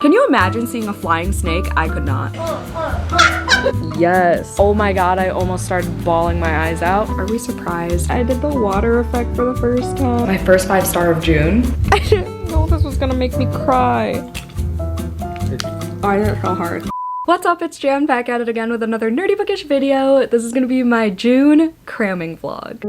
Can you imagine seeing a flying snake? I could not. Yes. Oh my god, I almost started bawling my eyes out. Are we surprised? I did the water effect for the first time. My first 5-star of June. I didn't know this was gonna make me cry. Oh, I didn't try hard. What's up, it's Jan back at it again with another nerdy bookish video. This is gonna be my June cramming vlog.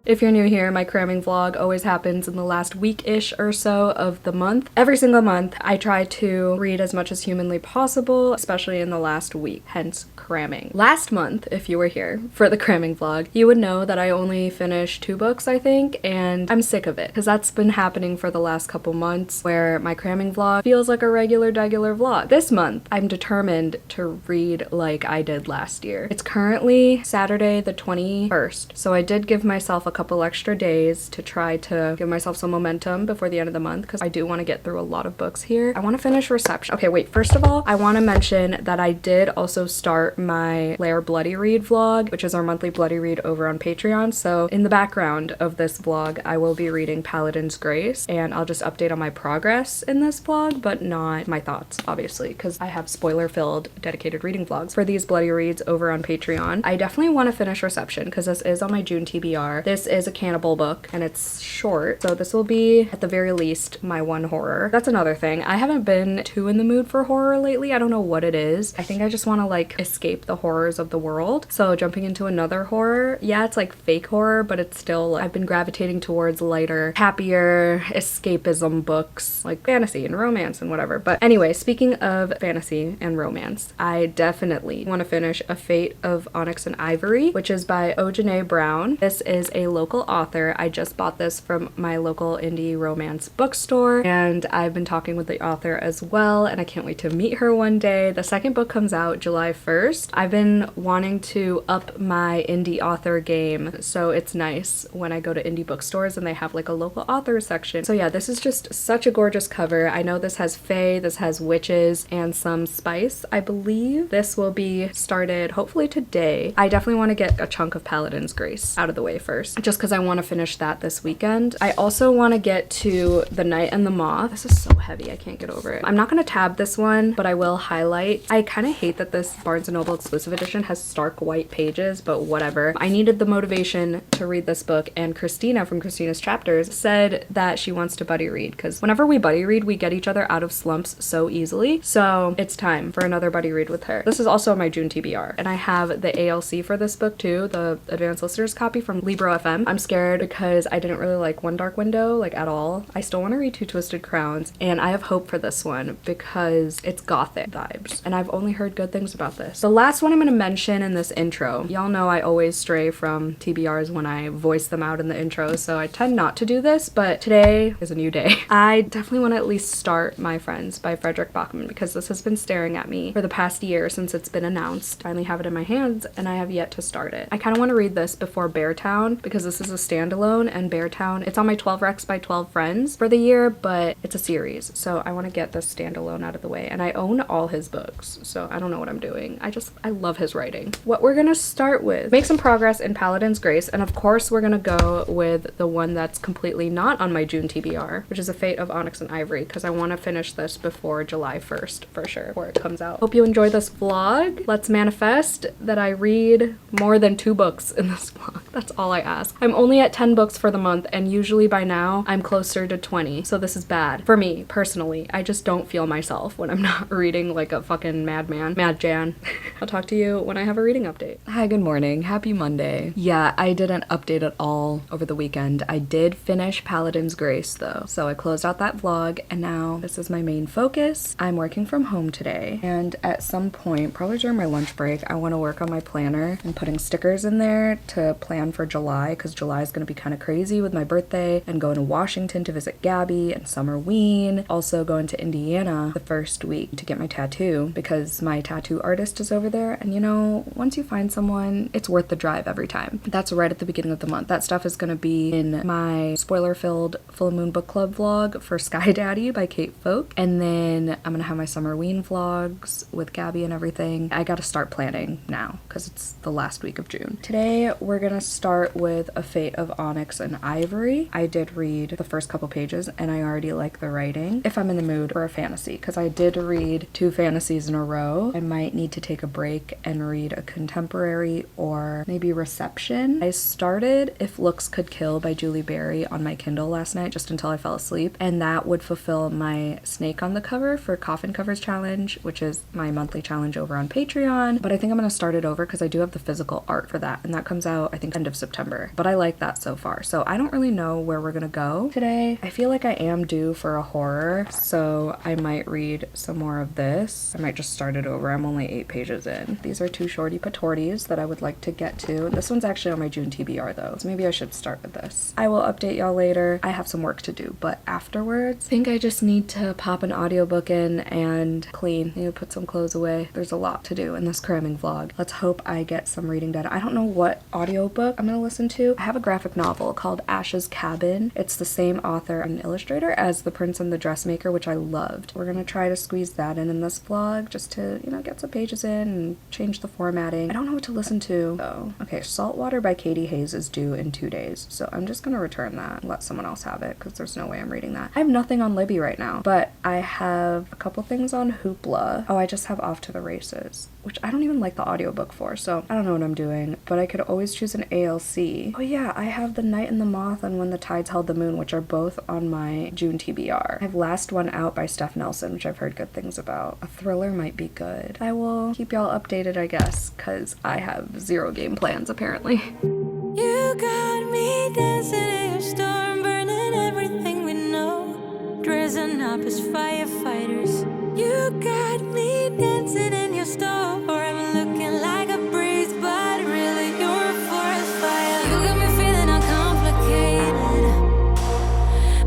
If you're new here, my cramming vlog always happens in the last week-ish or so of the month. Every single month, I try to read as much as humanly possible, especially in the last week, hence cramming. Last month, if you were here for the cramming vlog, you would know that I only finished 2 books, I think, and I'm sick of it, because that's been happening for the last couple months, where my cramming vlog feels like a regular vlog. This month, I'm determined to read like I did last year. It's currently Saturday the 21st, so I did give myself a couple extra days to try to give myself some momentum before the end of the month, because I do want to get through a lot of books here. I want to finish Reception. Okay, wait, first of all, I want to mention that I did also start my Lair Bloody Read vlog, which is our monthly bloody read over on Patreon. So in the background of this vlog, I will be reading Paladin's Grace, and I'll just update on my progress in this vlog, but not my thoughts, obviously, because I have spoiler-filled dedicated reading vlogs for these bloody reads over on Patreon. I definitely want to finish Reception, because this is on my June TBR. This is a cannibal book, and it's short, so this will be, at the very least, my one horror. That's another thing. I haven't been too in the mood for horror lately. I don't know what it is. I think I just want to, like, escape the horrors of the world. So jumping into another horror, yeah, it's like fake horror, but it's still, I've been gravitating towards lighter, happier escapism books, like fantasy and romance and whatever. But anyway, speaking of fantasy and romance, I definitely want to finish A Fate of Onyx and Ivory, which is by Janae Brown. This is a local author. I just bought this from my local indie romance bookstore, and I've been talking with the author as well, and I can't wait to meet her one day. The second book comes out July 1st. I've been wanting to up my indie author game, so it's nice when I go to indie bookstores and they have like a local author section. So yeah, this is just such a gorgeous cover. I know this has fae, this has witches, and some spice. I believe this will be started hopefully today. I definitely want to get a chunk of Paladin's Grace out of the way first, just because I want to finish that this weekend. I also want to get to The Night and the Moth. This is so heavy, I can't get over it. I'm not going to tab this one, but I will highlight. I kind of hate that this Barnes & Noble exclusive edition has stark white pages, but whatever. I needed the motivation to read this book, and Christina from Christina's Chapters said that she wants to buddy read, because whenever we buddy read, we get each other out of slumps so easily. So it's time for another buddy read with her. This is also my June TBR, and I have the ALC for this book too, the advanced listeners copy from Libro FM. I'm scared because I didn't really like One Dark Window, like, at all. I still want to read Two Twisted Crowns, and I have hope for this one because it's gothic vibes, and I've only heard good things about this. The last one I'm going to mention in this intro, y'all know I always stray from TBRs when I voice them out in the intro, so I tend not to do this, but today is a new day. I definitely want to at least start My Friends by Frederick Bachman, because this has been staring at me for the past year since it's been announced. I finally have it in my hands, and I have yet to start it. I kind of want to read this before Beartown, because this is a standalone, and Beartown, it's on my 12 Recs by 12 Friends for the year, but it's a series, so I want to get this standalone out of the way, and I own all his books, so I don't know what I'm doing. I love his writing. What we're gonna start with, make some progress in Paladin's Grace, and of course we're gonna go with the one that's completely not on my June TBR, which is A Fate of Onyx and Ivory, because I want to finish this before July 1st for sure, before it comes out. Hope you enjoy this vlog. Let's manifest that I read more than 2 books in this vlog. That's all I ask. I'm only at 10 books for the month, and usually by now I'm closer to 20, so this is bad for me personally. I just don't feel myself when I'm not reading like a fucking madman. Mad Jan. I'll talk to you when I have a reading update. Hi, good morning. Happy Monday. Yeah, I didn't update at all over the weekend. I did finish Paladin's Grace though, so I closed out that vlog, and now this is my main focus. I'm working from home today, and at some point, probably during my lunch break, I want to work on my planner and putting stickers in there to plan for July, because July is going to be kind of crazy with my birthday and going to Washington to visit Gabby and Summerween. Also going to Indiana the first week to get my tattoo, because my tattoo artist is over there, and you know, once you find someone, it's worth the drive every time. That's right at the beginning of the month. That stuff is going to be in my spoiler-filled Full Moon Book Club vlog for Sky Daddy by Kate Folk, and then I'm going to have my Summerween vlogs with Gabby and everything. I got to start planning now because it's the last week of June. Today we're going to start with with A Fate of Onyx and Ivory. I did read the first couple pages and I already like the writing. If I'm in the mood for a fantasy, because I did read 2 fantasies in a row, I might need to take a break and read a contemporary or maybe Reception. I started If Looks Could Kill by Julie Berry on my Kindle last night just until I fell asleep, and that would fulfill my snake on the cover for Coffin Covers Challenge, which is my monthly challenge over on Patreon. But I think I'm going to start it over because I do have the physical art for that, and that comes out I think end of September. But I like that so far, so I don't really know where we're gonna go today. I feel like I am due for a horror, so I might read some more of this. I might just start it over. I'm only 8 pages in. These are 2 shorty patorties that I would like to get to. This one's actually on my June TBR though, so maybe I should start with this. I will update y'all later. I have some work to do, but afterwards, I think I just need to pop an audiobook in and clean. I need to put some clothes away. There's a lot to do in this cramming vlog. Let's hope I get some reading done. I don't know what audiobook I'm gonna listen to. I have a graphic novel called Ash's Cabin. It's the same author and illustrator as The Prince and the Dressmaker, which I loved. We're gonna try to squeeze that in this vlog just to, you know, get some pages in and change the formatting. I don't know what to listen to though. Okay, Saltwater by Katie Hayes is due in 2 days, so I'm just gonna return that and let someone else have it because there's no way I'm reading that. I have nothing on Libby right now, but I have a couple things on Hoopla. Oh, I just have Off to the Races, which I don't even like the audiobook for, so I don't know what I'm doing, but I could always choose an ALC. Oh yeah, I have The Night and the Moth and When the Tides Held the Moon, which are both on my June TBR. I have Last One Out by Steph Nelson, which I've heard good things about. A thriller might be good. I will keep y'all updated, I guess, because I have 0 game plans apparently. You got me dancing in your storm, burning everything we know, dressing up as firefighters. You got me dancing in your storm, or I'm looking like a breeze, but really you're a forest fire. You got me feeling uncomplicated.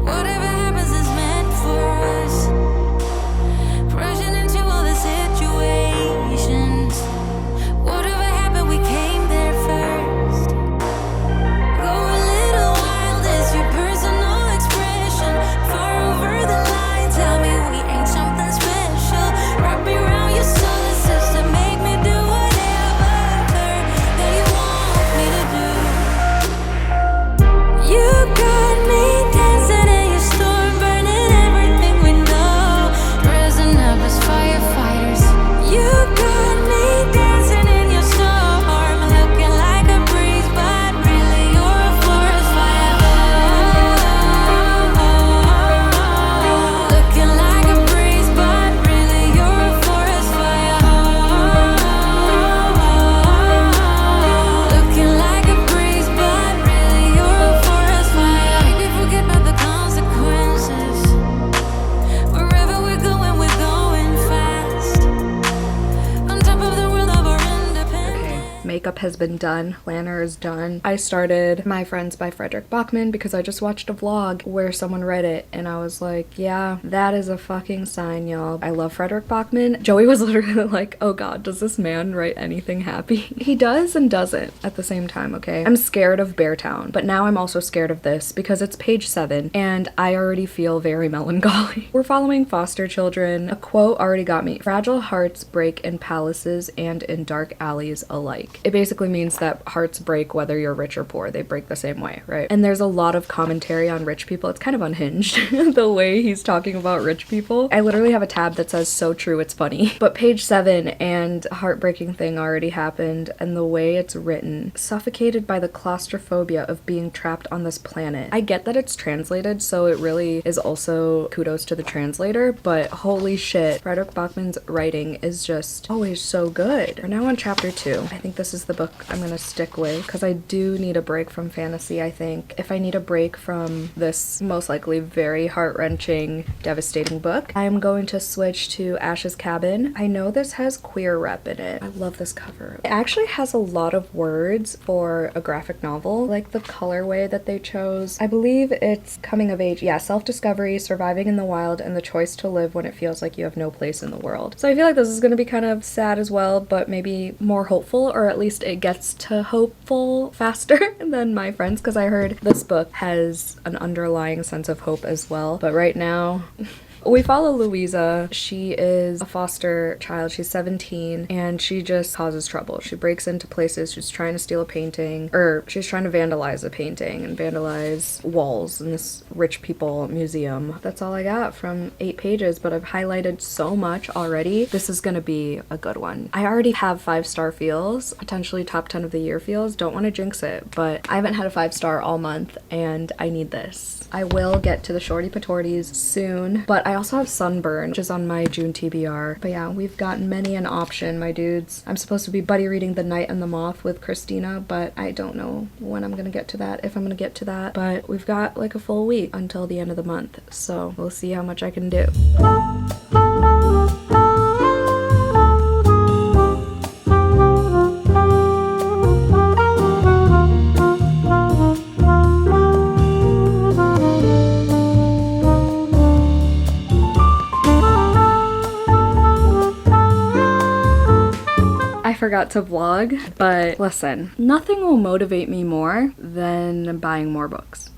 Whatever happens is meant for us. Rushing into all the situations. Whatever happened, we came there first. Go a little wild is your personal expression. Far over the line, tell me we ain't something special. Wrap me around your solar system, make me do whatever that you want me to do. You got me dancing in your storm, burning everything we know, dressing up as firefighters. You got me dancing in your storm, looking like a breeze, but really you're a forest fire. Looking like a breeze, but really you're a forest fire. Looking like a breeze, but really you're a forest fire. Maybe forget about the consequences. Wherever we're going fast. On top of the world of our independence. Makeup has been done, planner is done. I started My Friends by Frederick Bachman because I just watched a vlog where someone read it and I was like, yeah, that is a fucking sign, y'all. I love Frederick Bachman. Joey was literally like, oh god, does this man write anything happy? He does and doesn't at the same time, okay? I'm scared of Beartown, but now I'm also scared of this because it's page 7 and I already feel very melancholy. We're following foster children. A quote already got me. Fragile hearts break in palaces and in dark alleys alike. It basically means that hearts break whether you're rich or poor. They break the same way, right? And there's a lot of commentary on rich people. It's kind of unhinged, the way he's talking about rich people. I literally have a tab that says so true it's funny. But page 7 and a heartbreaking thing already happened, and the way it's written, suffocated by the claustrophobia of being trapped on this planet. I get that it's translated, so it really is also kudos to the translator, but holy shit, Frederick Bachman's writing is just always so good. We're now on chapter 2. I think this is the book I'm gonna stick with because I do need a break from fantasy, I think. If I need a break from this most likely very heart-wrenching, devastating book, I'm going to switch to Ash's Cabin. I know this has queer rep in it. I love this cover. It actually has a lot of words for a graphic novel, like the colorway that they chose. I believe it's coming of age, yeah, self-discovery, surviving in the wild, and the choice to live when it feels like you have no place in the world. So I feel like this is gonna be kind of sad as well, but maybe more hopeful, or at least it gets to hopeful faster than My Friends, because I heard this book has an underlying sense of hope as well. But right now, We follow Louisa. She is a foster child. She's 17 and she just causes trouble. She breaks into places. She's trying to steal a painting, or she's trying to vandalize a painting and vandalize walls in this rich people museum. That's all I got from 8 pages, but I've highlighted so much already. This is gonna be a good one. I already have 5-star feels, potentially top 10 of the year feels. Don't want to jinx it, but I haven't had a 5-star all month and I need this. I will get to the shorty patorties soon, but I also have Sunburn, which is on my June TBR. But yeah, we've got many an option, my dudes. I'm supposed to be buddy reading The Night and the Moth with Christina, but I don't know when I'm gonna get to that, if I'm gonna get to that. But we've got like a full week until the end of the month, so we'll see how much I can do. I forgot to vlog, but listen, nothing will motivate me more than buying more books.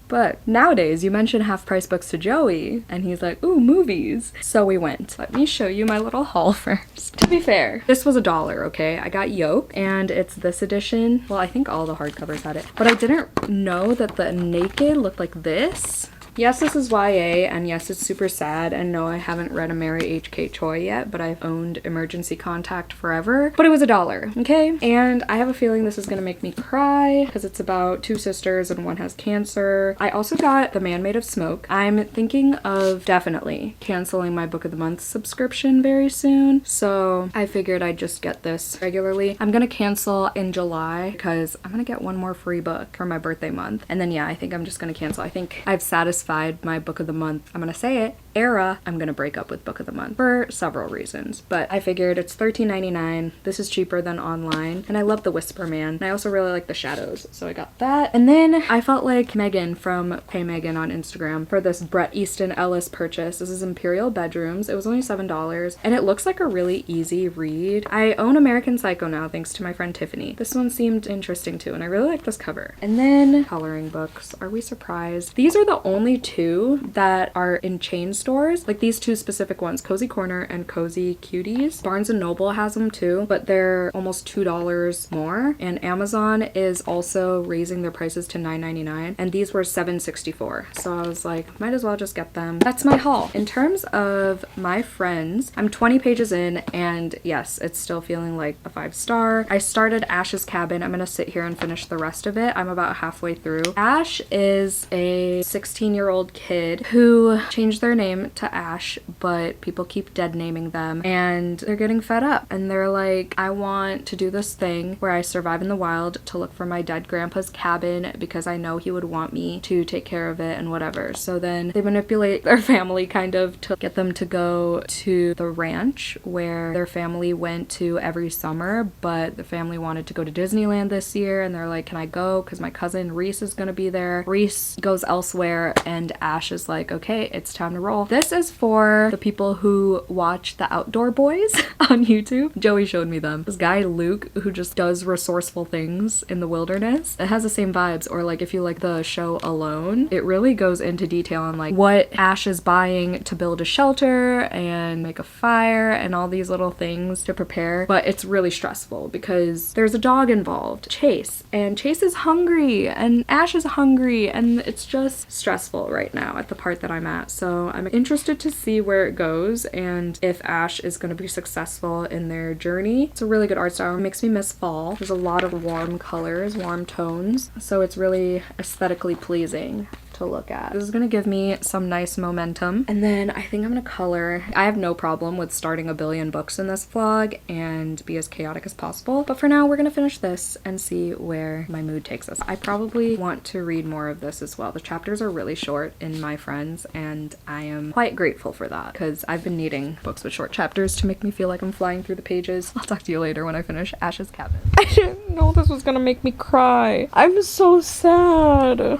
But nowadays, you mention half-price books to Joey, and he's like, ooh, movies. So we went. Let me show you my little haul first. To be fair, this was $1, okay? I got Yoke, and it's this edition. Well, I think all the hardcovers had it. But I didn't know that the naked looked like this. Yes, this is YA, and yes, it's super sad, and no, I haven't read a Mary H.K. Choi yet, but I've owned Emergency Contact forever. But it was $1, okay? And I have a feeling this is gonna make me cry, because it's about 2 sisters and one has cancer. I also got The Man Made of Smoke. I'm thinking of definitely canceling my Book of the Month subscription very soon, so I figured I'd just get this regularly. I'm gonna cancel in July, because I'm gonna get one more free book for my birthday month, and then yeah, I think I'm just gonna cancel. I think I've satisfied my Book of the Month, I'm gonna say it, era. I'm gonna break up with Book of the Month for several reasons, but I figured it's $13.99. This is cheaper than online, and I love the Whisper Man, and I also really like the shadows, so I got that. And then I felt like Megan from Hey Megan on Instagram for this Bret Easton Ellis purchase. This is Imperial Bedrooms. It was only $7, and it looks like a really easy read. I own American Psycho now thanks to my friend Tiffany. This one seemed interesting too, and I really like this cover. And then coloring books. Are we surprised? These are the only 2 that are in chain stores, like these 2 specific ones, Cozy Corner and Cozy Cuties. Barnes & Noble has them too, but they're almost $2 more, and Amazon is also raising their prices to $9.99, and these were $7.64, so I was like, might as well just get them. That's my haul. In terms of my friends, I'm 20 pages in, and yes, it's still feeling like a 5-star. I started Ash's Cabin. I'm gonna sit here and finish the rest of it. I'm about halfway through. Ash is a 16-year-old kid who changed their name to Ash, but people keep dead naming them, and they're getting fed up, and they're like, I want to do this thing where I survive in the wild to look for my dead grandpa's cabin because I know he would want me to take care of it and whatever. So then they manipulate their family kind of to get them to go to the ranch where their family went to every summer, but the family wanted to go to Disneyland this year, and they're like, can I go? Because my cousin Reese is gonna be there. Reese goes elsewhere, and Ash is like, okay, it's time to roll. This is for the people who watch The Outdoor Boys on YouTube. Joey showed me them. This guy Luke, who just does resourceful things in the wilderness. It has the same vibes. Or like if you like the show Alone, it really goes into detail on like what Ash is buying to build a shelter and make a fire and all these little things to prepare. But it's really stressful because there's a dog involved, Chase, and Chase is hungry and Ash is hungry, and it's just stressful right now at the part that I'm at. So I'm interested to see where it goes and if Ash is going to be successful in their journey. It's a really good art style. It makes me miss fall. There's a lot of warm colors, warm tones, so it's really aesthetically pleasing to look at. This is gonna give me some nice momentum, and then I think I'm gonna color. I have no problem with starting a billion books in this vlog and be as chaotic as possible, but for now we're gonna finish this and see where my mood takes us. I probably want to read more of this as well. The chapters are really short in My Friends, and I am quite grateful for that because I've been needing books with short chapters to make me feel like I'm flying through the pages. I'll talk to you later when I finish Ash's Cabin. I didn't know this was gonna make me cry. I'm so sad.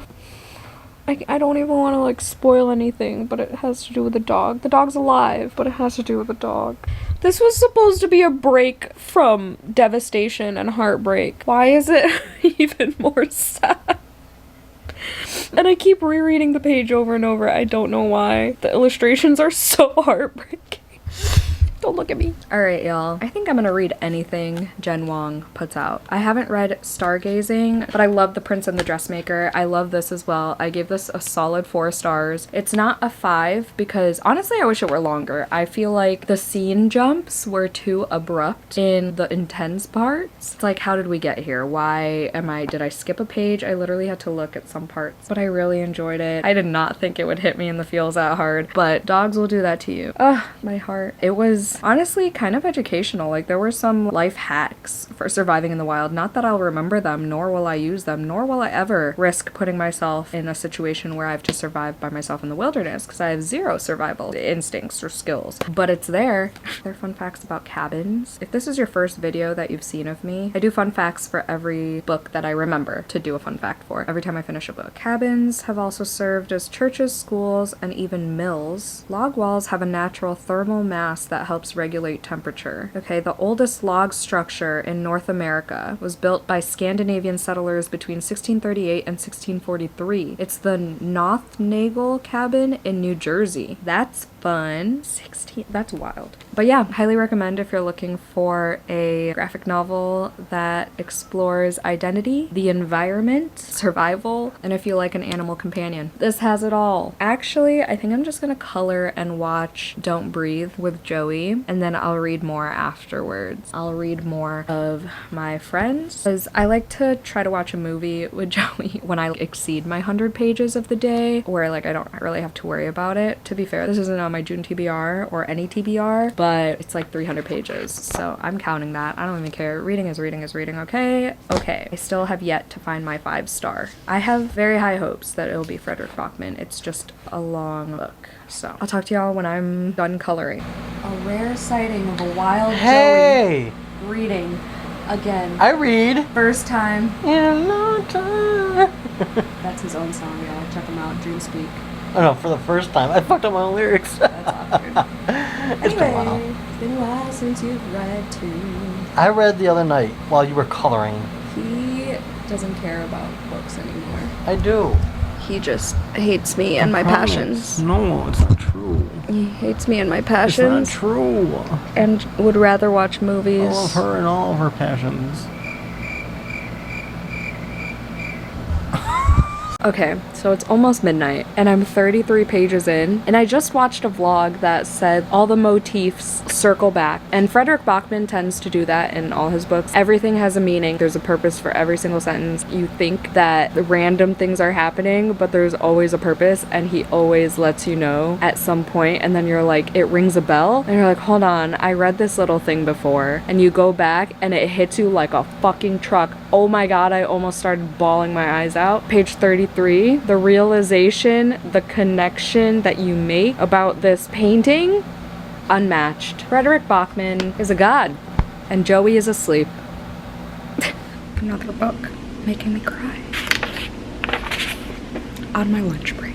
I don't even want to like spoil anything, but it has to do with the dog. The dog's alive, but it has to do with the dog. This was supposed to be a break from devastation and heartbreak. Why is it even more sad? And I keep rereading the page over and over. I don't know why. The illustrations are so heartbreaking. Don't look at me. All right, y'all. I think I'm gonna read anything Jen Wong puts out. I haven't read Stargazing, but I love The Prince and the Dressmaker. I love this as well. I gave this a solid 4 stars. It's not a 5 because honestly, I wish it were longer. I feel like the scene jumps were too abrupt in the intense parts. It's like, how did we get here? Did I skip a page? I literally had to look at some parts, but I really enjoyed it. I did not think it would hit me in the feels that hard, but dogs will do that to you. Ugh, my heart. It was honestly kind of educational. Like, there were some life hacks for surviving in the wild. Not that I'll remember them, nor will I use them, nor will I ever risk putting myself in a situation where I have to survive by myself in the wilderness, because I have 0 survival instincts or skills. But it's there. There are fun facts about cabins. If this is your first video that you've seen of me, I do fun facts for every book that I remember to do a fun fact for every time I finish a book. Cabins have also served as churches, schools, and even mills. Log walls have a natural thermal mass that helps regulate temperature. Okay, the oldest log structure in North America was built by Scandinavian settlers between 1638 and 1643. It's the Nothnagel cabin in New Jersey. That's fun. That's wild. But yeah, highly recommend if you're looking for a graphic novel that explores identity, the environment, survival, and if you like an animal companion. This has it all. Actually, I think I'm just gonna color and watch Don't Breathe with Joey, and then I'll read more afterwards. I'll read more of my friends, because I like to try to watch a movie with Joey when I exceed my 100 pages of the day, where like I don't really have to worry about it. To be fair, this isn't on my June TBR or any TBR, but it's like 300 pages, so I'm counting that. I don't even care. Reading is reading is reading. Okay. I still have yet to find my 5-star. I have very high hopes that it'll be Frederick Bachman. It's just a long book. So I'll talk to y'all when I'm done coloring. A rare sighting of a wild Joey reading again. I read. First time. In a long time. That's his own song, y'all. Check him out. Dreamspeak. Oh no, for the first time. I fucked up my own lyrics. That's awkward. It's been a while. It's been a while since you've read too. I read the other night while you were coloring. He doesn't care about books anymore. I do. He just hates me and my passions. No, it's not true. He hates me and my passions. It's not true. And would rather watch movies. I love her and all of her passions. Okay, so it's almost midnight and I'm 33 pages in, and I just watched a vlog that said all the motifs circle back, and Frederick Bachman tends to do that in all his books. Everything has a meaning. There's a purpose for every single sentence. You think that random things are happening, but there's always a purpose, and he always lets you know at some point, and then you're like, it rings a bell, and you're like, hold on, I read this little thing before, and you go back and it hits you like a fucking truck. Oh my god, I almost started bawling my eyes out. Page 33, the realization, the connection that you make about this painting, unmatched. Frederick Bachman is a god, and Joey is asleep. Another book making me cry on my lunch break.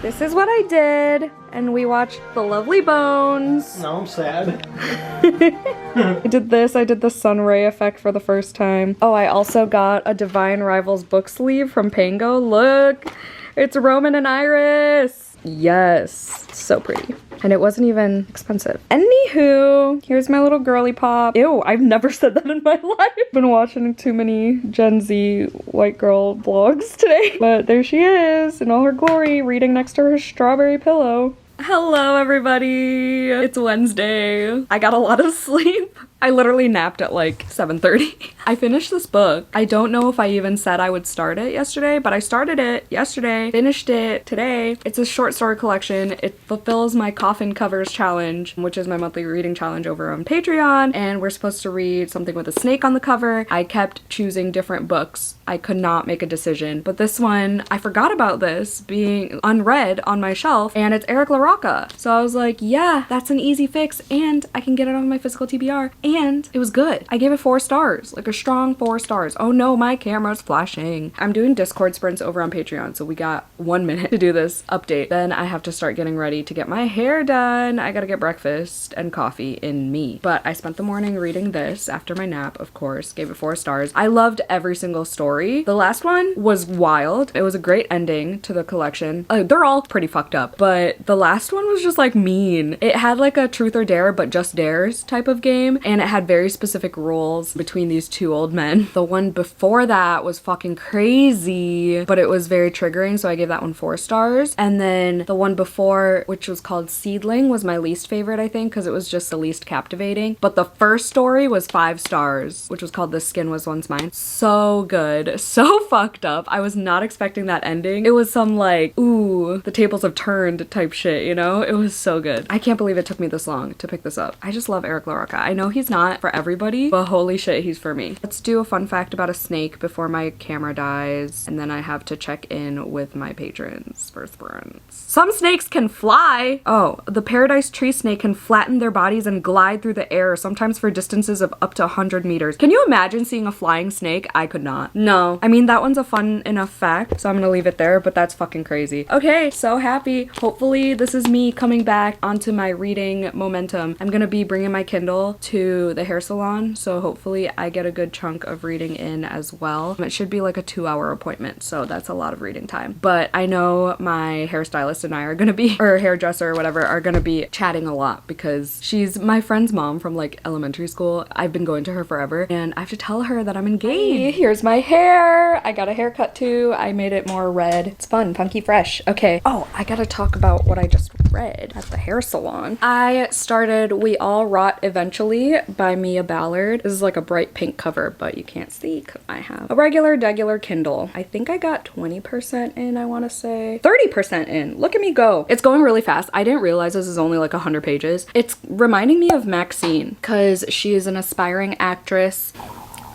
This is what I did, and we watched The Lovely Bones. No, I'm sad. I did the sun ray effect for the first time. Oh, I also got a Divine Rivals book sleeve from Pango. Look, it's Roman and Iris. Yes, so pretty. And it wasn't even expensive. Anywho, here's my little girly pop. Ew, I've never said that in my life. Been watching too many Gen Z white girl vlogs today. But there she is in all her glory, reading next to her strawberry pillow. Hello, everybody. It's Wednesday. I got a lot of sleep. I literally napped at like 7:30. I finished this book. I don't know if I even said I would start it yesterday, but I started it yesterday, finished it today. It's a short story collection. It fulfills my coffin covers challenge, which is my monthly reading challenge over on Patreon, and we're supposed to read something with a snake on the cover. I kept choosing different books. I could not make a decision, but this one, I forgot about this being unread on my shelf, and it's Eric LaRocca. So I was like, yeah, that's an easy fix, and I can get it on my physical TBR, and it was good. I gave it 4 stars, like a strong 4 stars. Oh no, my camera's flashing. I'm doing Discord sprints over on Patreon, so we got 1 minute to do this update. Then I have to start getting ready to get my hair done. I gotta get breakfast and coffee in me. But I spent the morning reading this after my nap, of course, gave it 4 stars. I loved every single story. The last one was wild. It was a great ending to the collection. They're all pretty fucked up, but the last one was just like mean. It had like a truth or dare, but just dares type of game, and it had very specific rules between these 2 old men. The one before that was fucking crazy, but it was very triggering, so I gave that one 4 stars. And then the one before, which was called Seedling, was my least favorite, I think, because it was just the least captivating. But the first story was 5 stars, which was called The Skin Was Once Mine. So good. So fucked up. I was not expecting that ending. It was some like, ooh, the tables have turned type shit, you know? It was so good. I can't believe it took me this long to pick this up. I just love Eric LaRocca. I know he's not for everybody, but holy shit, he's for me. Let's do a fun fact about a snake before my camera dies, and then I have to check in with my patrons for sprints. Some snakes can fly! Oh, the paradise tree snake can flatten their bodies and glide through the air, sometimes for distances of up to 100 meters. Can you imagine seeing a flying snake? I could not. No. I mean, that one's a fun enough fact, so I'm gonna leave it there, but that's fucking crazy. Okay, so happy. Hopefully this is me coming back onto my reading momentum. I'm gonna be bringing my Kindle to the hair salon, so hopefully I get a good chunk of reading in as well. It should be like a 2-hour appointment, so that's a lot of reading time. But I know my hairstylist and I are gonna be, or hairdresser or whatever, are gonna be chatting a lot because she's my friend's mom from like elementary school. I've been going to her forever, and I have to tell her that I'm engaged. Hey, here's my hair. I got a haircut too. I made it more red. It's fun, funky, fresh. Okay. Oh, I gotta talk about what I just read at the hair salon. I started We All Rot Eventually by Mia Ballard. This is like a bright pink cover, but you can't see because I have a regular Kindle. I think I got 20% in, I want to say 30% in. Look at me go. It's going really fast. I didn't realize this is only like 100 pages. It's reminding me of Maxine because she is an aspiring actress.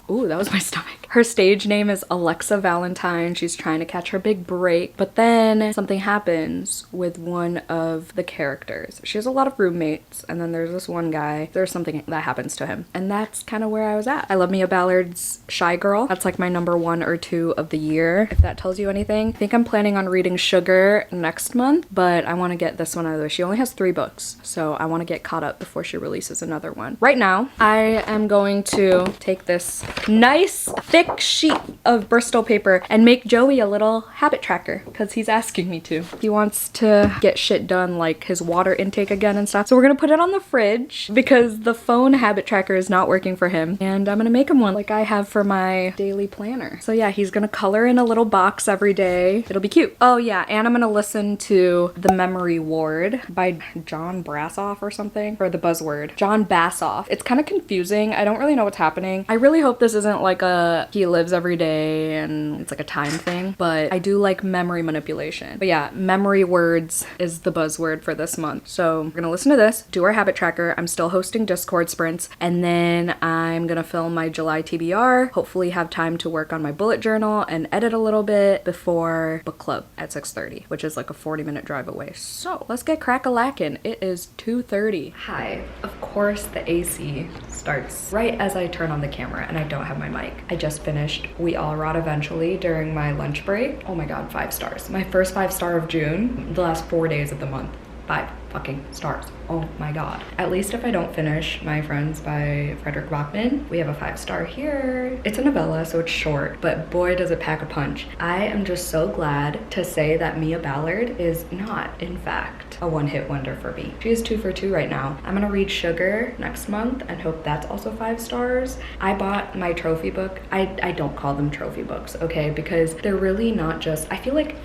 Ooh, that was my stomach. Her stage name is Alexa Valentine. She's trying to catch her big break, but then something happens with one of the characters. She has a lot of roommates, and then there's this one guy. There's something that happens to him, and that's kind of where I was at. I love Mia Ballard's Shy Girl. That's like my number 1 or 2 of the year, if that tells you anything. I think I'm planning on reading Sugar next month, but I want to get this one out of the way. She only has 3 books, so I want to get caught up before she releases another one. Right now, I am going to take this nice, thick sheet of Bristol paper and make Joey a little habit tracker because he's asking me to. He wants to get shit done like his water intake again and stuff. So we're gonna put it on the fridge because the phone habit tracker is not working for him, and I'm gonna make him one like I have for my daily planner. So yeah, he's gonna color in a little box every day. It'll be cute. Oh yeah, and I'm gonna listen to The Memory Ward by John Brassoff or something, or the buzzword John Bassoff. It's kind of confusing. I don't really know what's happening. I really hope this isn't like a he lives every day and it's like a time thing, but I do like memory manipulation. But yeah, memory words is the buzzword for this month. So we're gonna listen to this, do our habit tracker. I'm still hosting Discord sprints, and then I'm gonna film my July TBR, hopefully have time to work on my bullet journal and edit a little bit before book club at 6:30, which is like a 40-minute drive away. So let's get crack-a-lackin'. It is 2:30. Hi. Of course the AC starts right as I turn on the camera and I don't have my mic. I just finished We All Rot Eventually during my lunch break. Oh my god, 5 stars. My first 5-star of June, the last 4 days of the month. 5 fucking stars. Oh my god. At least if I don't finish My Friends by Frederick Bachman, we have a 5-star here. It's a novella, so it's short, but boy does it pack a punch. I am just so glad to say that Mia Ballard is not, in fact, a one-hit wonder for me. She is 2 for 2 right now. I'm gonna read Sugar next month and hope that's also 5 stars. I bought my trophy book. I don't call them trophy books, okay? Because they're really not just, I feel like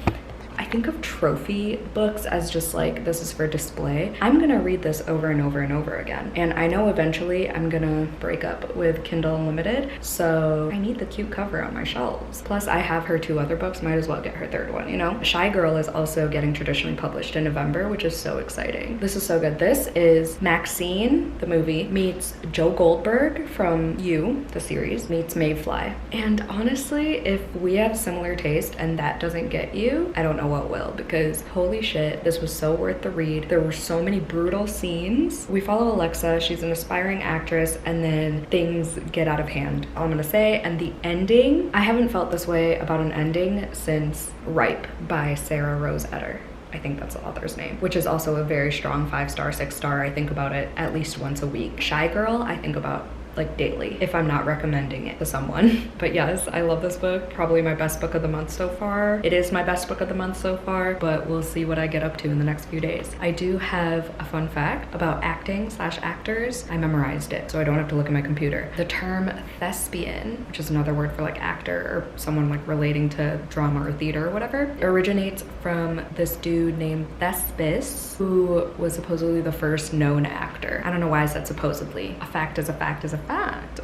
I think of trophy books as just like, this is for display. I'm gonna read this over and over and over again. And I know eventually I'm gonna break up with Kindle Unlimited, so I need the cute cover on my shelves. Plus I have her 2 other books, might as well get her 3rd one, you know? Shy Girl is also getting traditionally published in November, which is so exciting. This is so good. This is Maxine, the movie, meets Joe Goldberg from You, the series, meets Mayfly. And honestly, if we have similar taste and that doesn't get you, I don't know what what will, because holy shit, this was so worth the read. There were so many brutal scenes. We follow Alexa, she's an aspiring actress, and then things get out of hand, all I'm gonna say. And the ending, I haven't felt this way about an ending since Ripe by Sarah Rose Etter. I think that's the author's name, which is also a very strong 5-star, 6-star. I think about it at least once a week. Shy Girl, I think about like daily if I'm not recommending it to someone. But yes, I love this book. Probably my best book of the month so far. It is my best book of the month so far, but we'll see what I get up to in the next few days. I do have a fun fact about acting/actors. I memorized it, so I don't have to look at my computer. The term thespian, which is another word for like actor or someone like relating to drama or theater or whatever, originates from this dude named Thespis, who was supposedly the first known actor. I don't know why I said supposedly. A fact is a fact is a fact.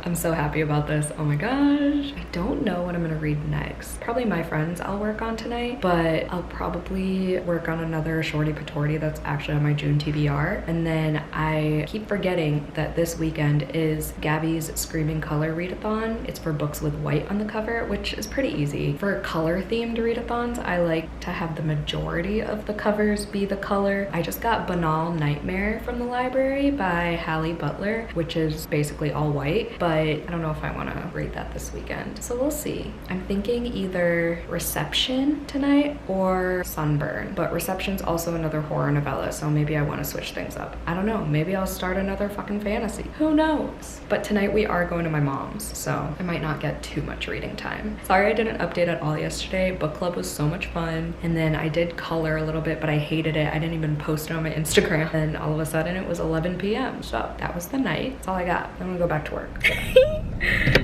I'm so happy about this. Oh my gosh. I don't know what I'm gonna read next. Probably My Friends I'll work on tonight, but I'll probably work on another Shorty Patorti that's actually on my June TBR. And then I keep forgetting that this weekend is Gabby's Screaming Color readathon. It's for books with white on the cover, which is pretty easy. For color themed readathons, I like to have the majority of the covers be the color. I just got Banal Nightmare from the library by Hallie Butler, which is basically all white, but I don't know if I want to read that this weekend, so we'll see. I'm thinking either Reception tonight or Sunburn, but Reception's also another horror novella, so maybe I want to switch things up. I don't know, maybe I'll start another fucking fantasy, who knows. But tonight we are going to my mom's, so I might not get too much reading time. Sorry I didn't update at all yesterday. Book club was so much fun, and then I did color a little bit, but I hated it. I didn't even post it on my Instagram, and all of a sudden it was 11 p.m. so that was the night. That's all I got. I'm gonna go back to work.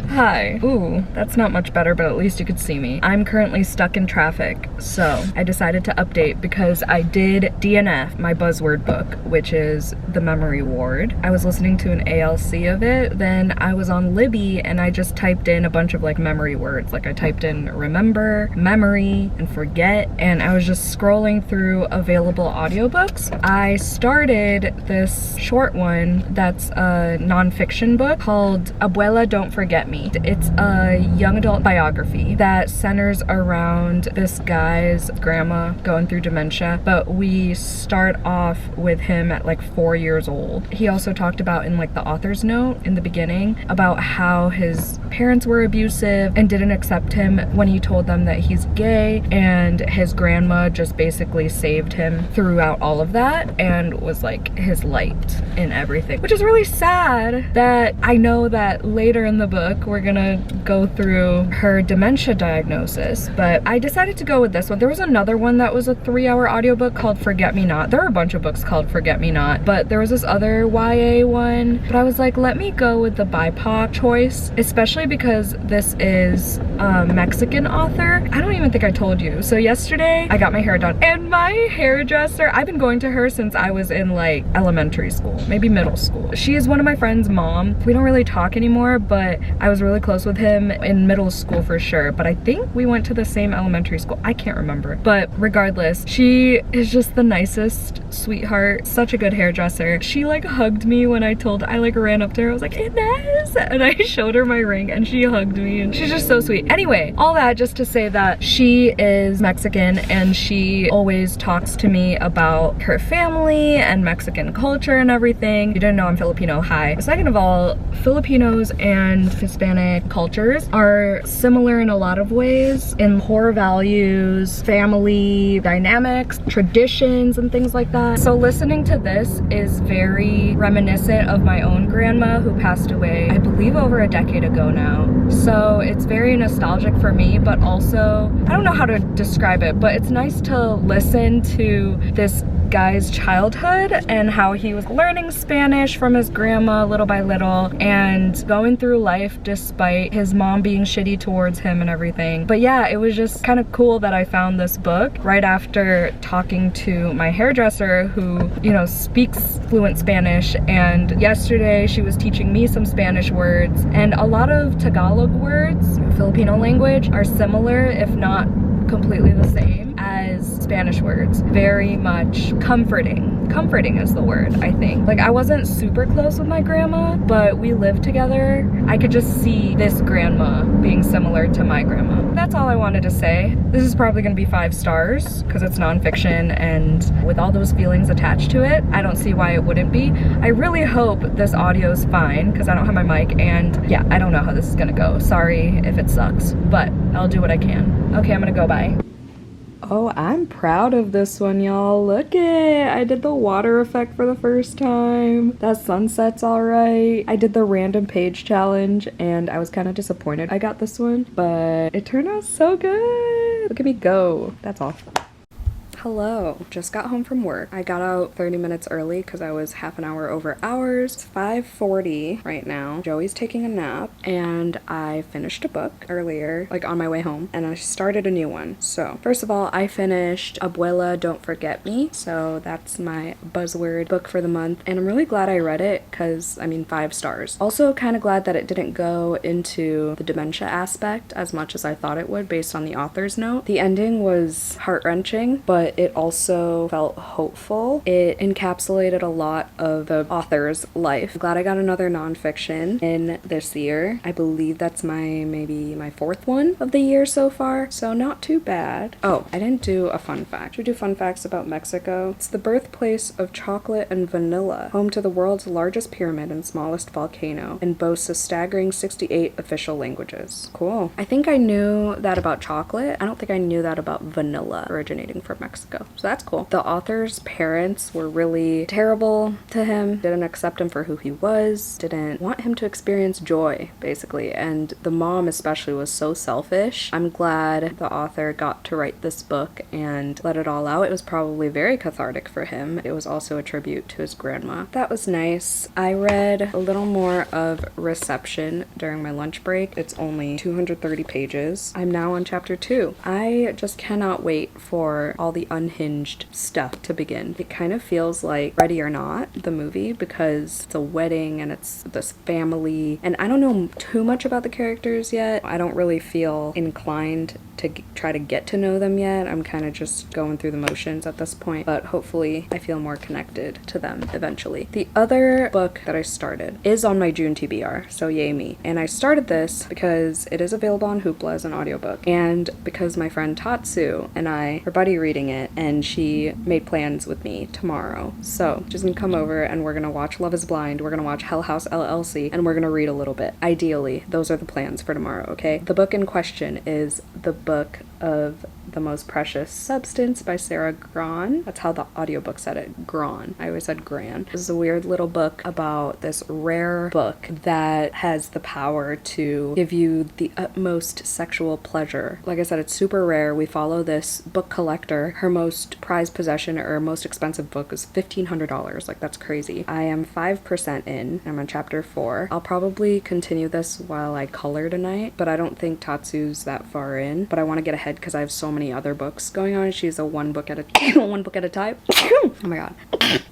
Hi. Ooh, that's not much better, but at least you could see me. I'm currently stuck in traffic, so I decided to update because I did DNF, my buzzword book, which is The Memory Ward. I was listening to an ALC of it, then I was on Libby and I just typed in a bunch of like memory words. Like I typed in remember, memory, and forget, and I was just scrolling through available audiobooks. I started this short one that's a nonfiction book called Abuela Don't Forget Me. It's a young adult biography that centers around this guy's grandma going through dementia, but we start off with him at like 4 years old. He also talked about in like the author's note in the beginning about how his parents were abusive and didn't accept him when he told them that he's gay, and his grandma just basically saved him throughout all of that and was like his light in everything, which is really sad. That I know that later in the book we're gonna go through her dementia diagnosis, but I decided to go with this one. There was another one that was a 3-hour audiobook called Forget Me Not. There are a bunch of books called Forget Me Not, but there was this other YA one, but I was like, let me go with the BIPOC choice, especially because this is a Mexican author. I don't even think I told you. So yesterday I got my hair done, and my hairdresser, I've been going to her since I was in like elementary school, maybe middle school. She is one of my friend's mom. We don't really talk anymore, but I was really close with him in middle school for sure, but I think we went to the same elementary school. I can't remember, but regardless, she is just the nicest sweetheart, such a good hairdresser. She like hugged me when I like ran up to her. I was like, Inez, and I showed her my ring and she hugged me, and she's just so sweet. Anyway, all that just to say that she is Mexican and she always talks to me about her family and Mexican culture and everything. You didn't know I'm Filipino, hi. Second of all, Filipinos and Hispanic cultures are similar in a lot of ways in core values, family dynamics, traditions, and things like that. So listening to this is very reminiscent of my own grandma who passed away, I believe over a decade ago now. So it's very nostalgic for me, but also, I don't know how to describe it, but it's nice to listen to this guy's childhood and how he was learning Spanish from his grandma little by little and going through life despite his mom being shitty towards him and everything. But yeah, it was just kind of cool that I found this book right after talking to my hairdresser who, you know, speaks fluent Spanish, and yesterday she was teaching me some Spanish words, and a lot of Tagalog words, Filipino language, are similar if not completely the same as Spanish words. Very much comforting comforting is the word, I think. Like, I wasn't super close with my grandma, but we lived together. I could just see this grandma being similar to my grandma. That's all I wanted to say. This is probably gonna be 5 stars because it's nonfiction, and with all those feelings attached to it, I don't see why it wouldn't be. I really hope this audio is fine because I don't have my mic, and yeah, I don't know how this is gonna go. Sorry if it sucks, but I'll do what I can. Okay, I'm gonna go, bye. Oh, I'm proud of this one, y'all. Look it. I did the water effect for the first time. That sunset's all right. I did the random page challenge, and I was kind of disappointed I got this one, but it turned out so good. Look at me go. That's all. Hello, just got home from work. I got out 30 minutes early because I was half an hour over hours. It's 5:40 right now. Joey's taking a nap, and I finished a book earlier, like on my way home, and I started a new one. So first of all, I finished Abuela Don't Forget Me. So that's my buzzword book for the month, and I'm really glad I read it because, I mean, 5 stars. Also kind of glad that it didn't go into the dementia aspect as much as I thought it would based on the author's note. The ending was heart-wrenching, but it also felt hopeful. It encapsulated a lot of the author's life. I'm glad I got another nonfiction in this year. I believe that's maybe my 4th one of the year so far, so not too bad. Oh, I didn't do a fun fact. Should we do fun facts about Mexico? It's the birthplace of chocolate and vanilla, home to the world's largest pyramid and smallest volcano, and boasts a staggering 68 official languages. Cool. I think I knew that about chocolate. I don't think I knew that about vanilla originating from Mexico. So that's cool. The author's parents were really terrible to him, didn't accept him for who he was, didn't want him to experience joy, basically. And the mom especially was so selfish. I'm glad the author got to write this book and let it all out. It was probably very cathartic for him. It was also a tribute to his grandma. That was nice. I read a little more of Reception during my lunch break. It's only 230 pages. I'm now on chapter 2. I just cannot wait for all the unhinged stuff to begin. It kind of feels like Ready or Not, the movie, because it's a wedding and it's this family, and I don't know too much about the characters yet. I don't really feel inclined to try to get to know them yet. I'm kind of just going through the motions at this point, but hopefully I feel more connected to them eventually. The other book that I started is on my June TBR, so yay me. And I started this because it is available on Hoopla as an audiobook, and because my friend Tatsu and I are buddy reading it, and she made plans with me tomorrow. So she's gonna come over and we're gonna watch Love is Blind, we're gonna watch Hell House LLC, and we're gonna read a little bit. Ideally, those are the plans for tomorrow, okay? The book in question is the book of The Most Precious Substance by Sarah Gran. That's how the audiobook said it, Gran. I always said Gran. This is a weird little book about this rare book that has the power to give you the utmost sexual pleasure. Like I said, it's super rare. We follow this book collector. Her most prized possession or most expensive book is $1,500. Like, that's crazy. I am 5% in. I'm on chapter 4. I'll probably continue this while I color tonight, but I don't think Tatsu's that far in. But I want to get ahead because I have so many other books going on. She's a one book at a time. Oh my god.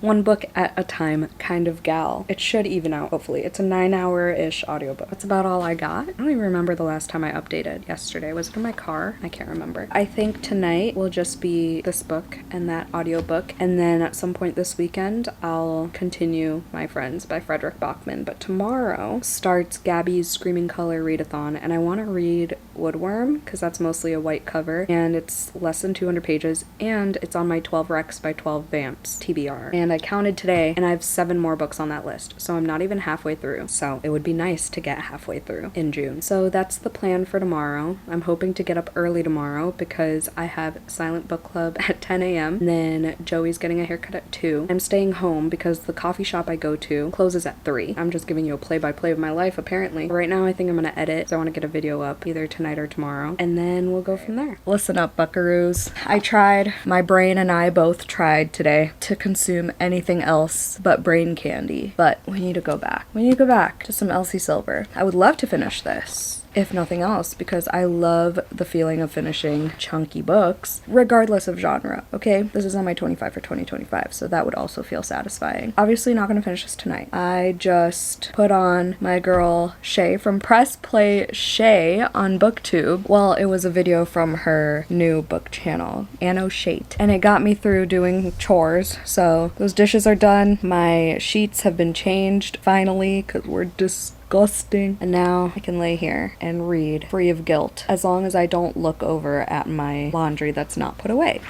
One book at a time kind of gal. It should even out, hopefully. It's a 9-hour-ish audiobook. That's about all I got. I don't even remember the last time I updated. Yesterday. Was it in my car? I can't remember. I think tonight will just be this book and that audiobook, and then at some point this weekend I'll continue My Friends by Frederick Bachman. But tomorrow starts Gabby's Screaming Color readathon, and I want to read Woodworm because that's mostly a white cover and it's less than 200 pages, and it's on my 12 Recs by 12 Vamps TBR. And I counted today and I have 7 more books on that list, so I'm not even halfway through. So it would be nice to get halfway through in June. So that's the plan for tomorrow. I'm hoping to get up early tomorrow because I have Silent Book Club at 10 a.m. and then Joey's getting a haircut at 2. I'm staying home because the coffee shop I go to closes at 3. I'm just giving you a play-by-play of my life apparently. Right now I think I'm gonna edit, so I want to get a video up either tonight or tomorrow, and then we'll go from there. Listen up, buckaroos. I tried, my brain and I both tried today to consume anything else but brain candy, but we need to go back. We need to go back to some Elsie Silver. I would love to finish this. if nothing else, because I love the feeling of finishing chunky books, regardless of genre, okay? This is on my 25 for 2025, so that would also feel satisfying. Obviously not gonna finish this tonight. I just put on my girl Shay from Press Play Shay on BookTube. Well, it was a video from her new book channel, Anno Shate, and it got me through doing chores. So those dishes are done. My sheets have been changed finally, because we're disgusting. And now I can lay here and read free of guilt, as long as I don't look over at my laundry that's not put away.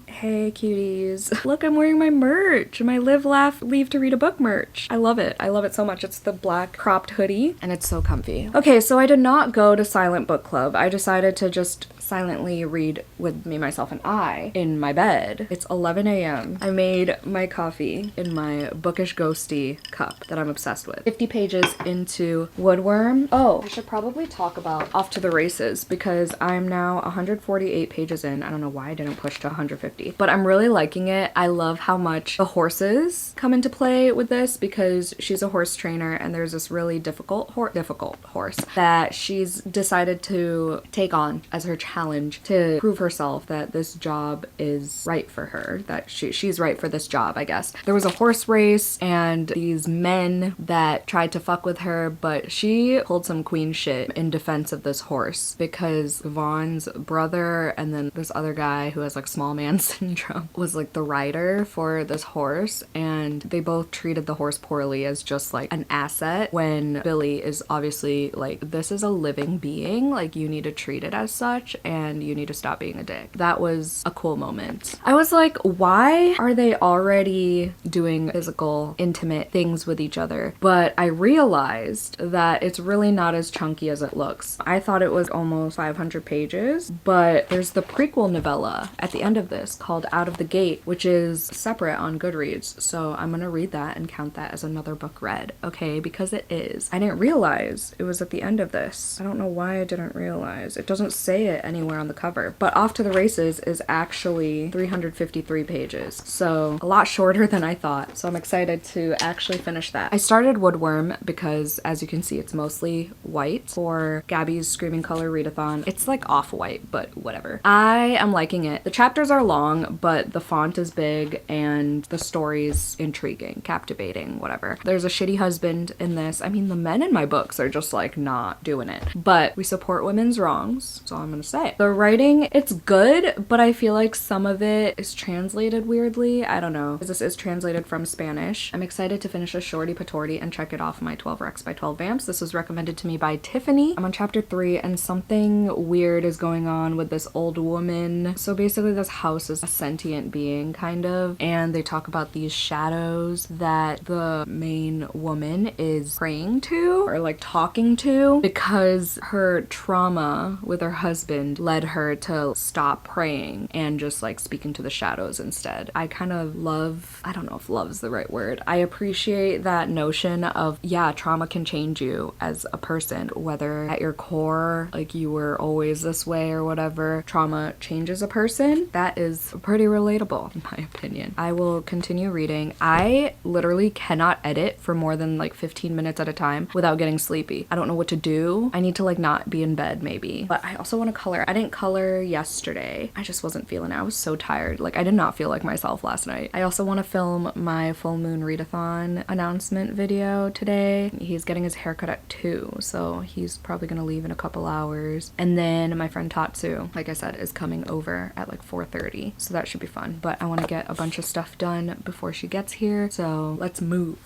Hey cuties. Look, I'm wearing my merch. My Live, Laugh, Leave to Read a Book merch. I love it. I love it so much. It's the black cropped hoodie and it's so comfy. Okay, so I did not go to Silent Book Club. I decided to just silently read with me, myself, and I in my bed. It's 11 a.m. I made my coffee in my bookish ghosty cup that I'm obsessed with. 50 pages into Woodworm. Oh, I should probably talk about Off to the Races, because I'm now 148 pages in. I don't know why I didn't push to 150, but I'm really liking it. I love how much the horses come into play with this, because she's a horse trainer and there's this really difficult horse that she's decided to take on as her challenge to prove herself that this job is right for her, that she's right for this job, I guess. There was a horse race and these men that tried to fuck with her, but she pulled some queen shit in defense of this horse, because Vaughn's brother and then this other guy who has like small man syndrome was like the rider for this horse, and they both treated the horse poorly as just like an asset, when Billy is obviously like, this is a living being, like you need to treat it as such and you need to stop being a dick. That was a cool moment. I was like, why are they already doing physical, intimate things with each other? But I realized that it's really not as chunky as it looks. I thought it was almost 500 pages, but there's the prequel novella at the end of this called Out of the Gate, which is separate on Goodreads. So I'm gonna read that and count that as another book read, okay? Because it is. I didn't realize it was at the end of this. I don't know why I didn't realize. It doesn't say it anywhere on the cover, but Off to the Races is actually 353 pages, so a lot shorter than I thought. So I'm excited to actually finish that. I started Woodworm because, as you can see, it's mostly white for Gabby's Screaming Color readathon. It's like off-white, but whatever. I am liking it. The chapters are long, but the font is big and the story's intriguing, captivating, whatever. There's a shitty husband in this. I mean, the men in my books are just like not doing it, but we support women's wrongs, so I'm gonna say. The writing, it's good, but I feel like some of it is translated weirdly. I don't know, because this is translated from Spanish. I'm excited to finish a shorty patorti and check it off my 12 Rex by 12 Vamps. This was recommended to me by Tiffany. I'm on chapter 3 and something weird is going on with this old woman. So basically this house is a sentient being, kind of, and they talk about these shadows that the main woman is praying to, or like talking to, because her trauma with her husband led her to stop praying and just like speaking to the shadows instead. I kind of love, I don't know if love is the right word. I appreciate that notion of, yeah, trauma can change you as a person, whether at your core, like you were always this way or whatever, trauma changes a person. That is pretty relatable in my opinion. I will continue reading. I literally cannot edit for more than like 15 minutes at a time without getting sleepy. I don't know what to do. I need to like not be in bed maybe, but I also want to color. I didn't color yesterday. I just wasn't feeling it. I was so tired. Like I did not feel like myself last night. I also want to film my full moon readathon announcement video today. He's getting his haircut at 2, so he's probably gonna leave in a couple hours. And then my friend Tatsu, like I said, is coming over at like 4:30, so that should be fun. But I want to get a bunch of stuff done before she gets here, so let's move.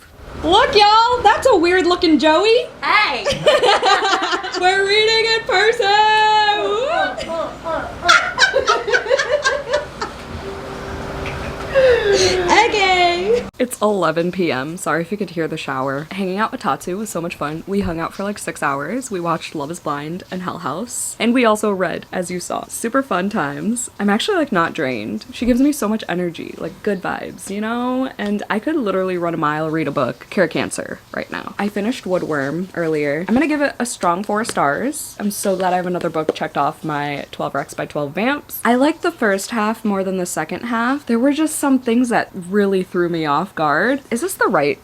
Look, y'all, that's a weird looking Joey. Hey! We're reading in person! Okay. It's 11 p.m. Sorry if you could hear the shower. Hanging out with Tatsu was so much fun. We hung out for like 6 hours. We watched Love is Blind and Hell House. And we also read, as you saw. Super fun times. I'm actually like not drained. She gives me so much energy, like good vibes, you know? And I could literally run a mile, read a book, cure cancer right now. I finished Woodworm earlier. I'm gonna give it a strong 4 stars. I'm so glad I have another book checked off my 12 Rex by 12 Vamps. I liked the first half more than the second half. There were just some things that really threw me off guard. Is this the right?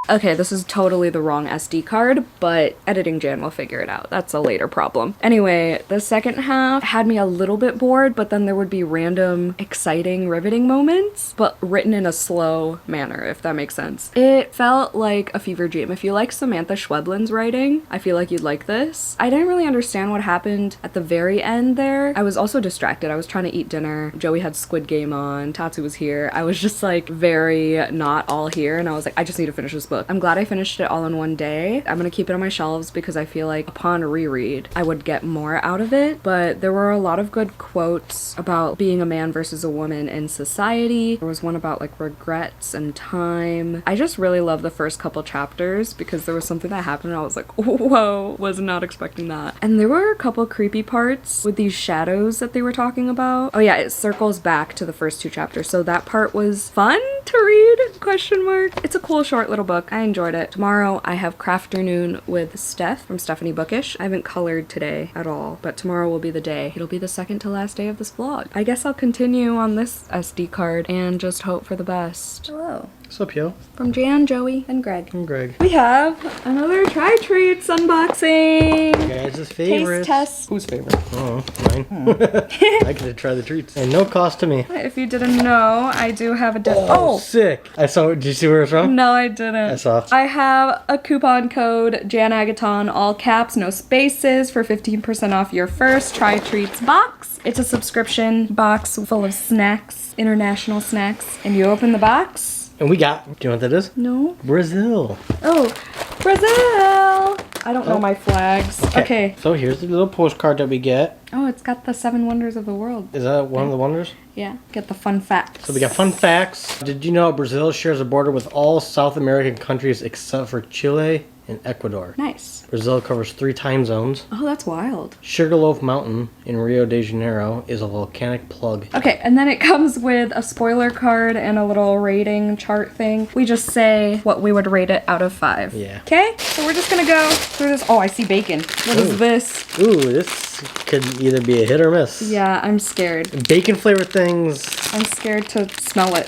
Okay, this is totally the wrong SD card, but editing Jan will figure it out. That's a later problem. Anyway, the second half had me a little bit bored, but then there would be random, exciting, riveting moments, but written in a slow manner, if that makes sense. It felt like a fever dream. If you like Samantha Schweblin's writing, I feel like you'd like this. I didn't really understand what happened at the very end there. I was also distracted. I was trying to eat dinner. Joey had Squid Game on. Tatsu was here. I was just like very not all here, and I was like, I just need to finish this book. I'm glad I finished it all in one day. I'm gonna keep it on my shelves because I feel like upon reread, I would get more out of it. But there were a lot of good quotes about being a man versus a woman in society. There was one about like regrets and time. I just really love the first couple chapters because there was something that happened and I was like, whoa, was not expecting that. And there were a couple creepy parts with these shadows that they were talking about. Oh yeah, it circles back to the first 2 chapters. So that part was fun to read, question mark. It's a cool short little book. I enjoyed it. Tomorrow I have Crafternoon with Steph from Stephanie Bookish. I haven't colored today at all, but tomorrow will be the day. It'll be the second to last day of this vlog. I guess I'll continue on this SD card and just hope for the best. Hello. What's up, yo? From Jan, Joey, and Greg. I'm Greg. We have another TryTreats unboxing. Guys' favorite. Taste test. Whose favorite? Oh, mine. I get to try the treats. And no cost to me. If you didn't know, I do have a Oh, sick. I saw, did you see where it's from? No, I didn't. I saw. I have a coupon code, JANAGATON, all caps, no spaces, for 15% off your first TryTreats box. It's a subscription box full of snacks, international snacks. And you open the box. And we got, do you know what that is? No. Brazil. Oh, Brazil! I don't know my flags. Okay. So here's the little postcard that we get. Oh, it's got the 7 wonders of the world. Is that one of the wonders? Yeah. Get the fun facts. So we got fun facts. Did you know Brazil shares a border with all South American countries except for Chile and Ecuador? Nice. Brazil covers 3 time zones. Oh, that's wild. Sugarloaf Mountain in Rio de Janeiro is a volcanic plug. Okay, and then it comes with a spoiler card and a little rating chart thing. We just say what we would rate it out of 5. Yeah. Okay, so we're just gonna go through this. Oh, I see bacon. What is this? Ooh, this could either be a hit or miss. Yeah, I'm scared. Bacon flavored things. I'm scared to smell it.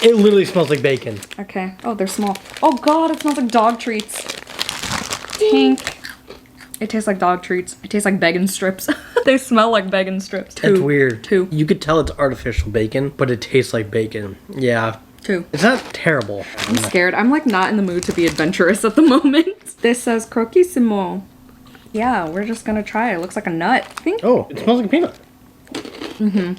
It literally smells like bacon. Okay. Oh, they're small. Oh god, it smells like dog treats. Pink. It tastes like dog treats. It tastes like bacon strips. They smell like bacon strips. That's weird. 2. You could tell it's artificial bacon, but it tastes like bacon. Yeah. 2. It's not terrible. I'm scared. I'm like not in the mood to be adventurous at the moment. This says croquissimo. Yeah, we're just gonna try it. It looks like a nut. I think. Oh, it smells like a peanut.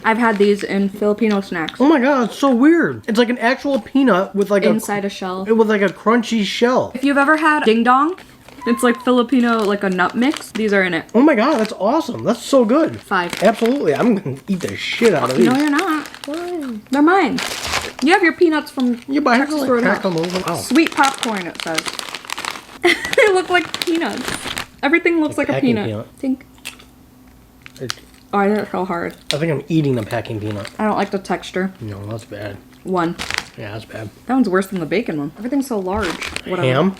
I've had these in Filipino snacks. Oh my god, it's so weird. It's like an actual peanut with like Inside a shell. with like a crunchy shell. If you've ever had ding dong, it's like Filipino, like a nut mix. These are in it. Oh my god, that's awesome. That's so good. 5. Absolutely. I'm gonna eat the shit out of these. No, you're not. Why? They're mine. You have your peanuts from You buy Texas like Roadhouse. crack them open. Wow. Sweet popcorn, it says. They look like peanuts. Everything looks like a packing peanut. Think. Oh, I did it so hard. I think I'm eating the packing peanut. I don't like the texture. No, that's bad. 1. Yeah, that's bad. That one's worse than the bacon one. Everything's so large. Whatever. Ham.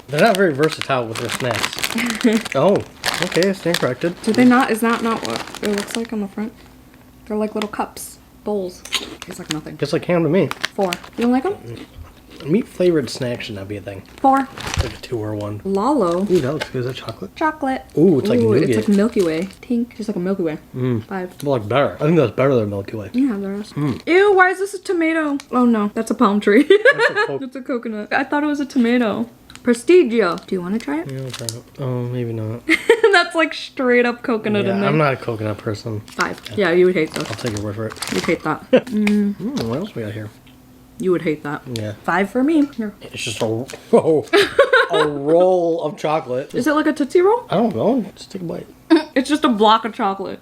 They're not very versatile with their snacks. Oh, okay, stand corrected. Do they not? Is that not what it looks like on the front? They're like little cups. Bowls. Tastes like nothing. Just like ham to me. 4. You don't like them? Meat flavored snacks should not be a thing. 4. Like a 2 or 1. Lalo. Ooh, that looks good. Is that chocolate? Chocolate. Ooh, it's like nougat. It's like Milky Way. Tink. Just like a Milky Way. 5. It's like better. I think that's better than Milky Way. You have the rest. Ew, why is this a tomato? Oh no, that's a palm tree. Coke. It's a coconut. I thought it was a tomato. Prestigio. Do you want to try it? Yeah, I'll try it. Oh, maybe not. That's like straight up coconut in Yeah, there. I'm not a coconut person. 5. Yeah, you would hate those. I'll take your word for it. You'd hate that. What else we got here? You would hate that. Yeah. 5 for me. Here. It's just a roll of chocolate. Is it like a Tootsie Roll? I don't know. Just take a bite. It's just a block of chocolate.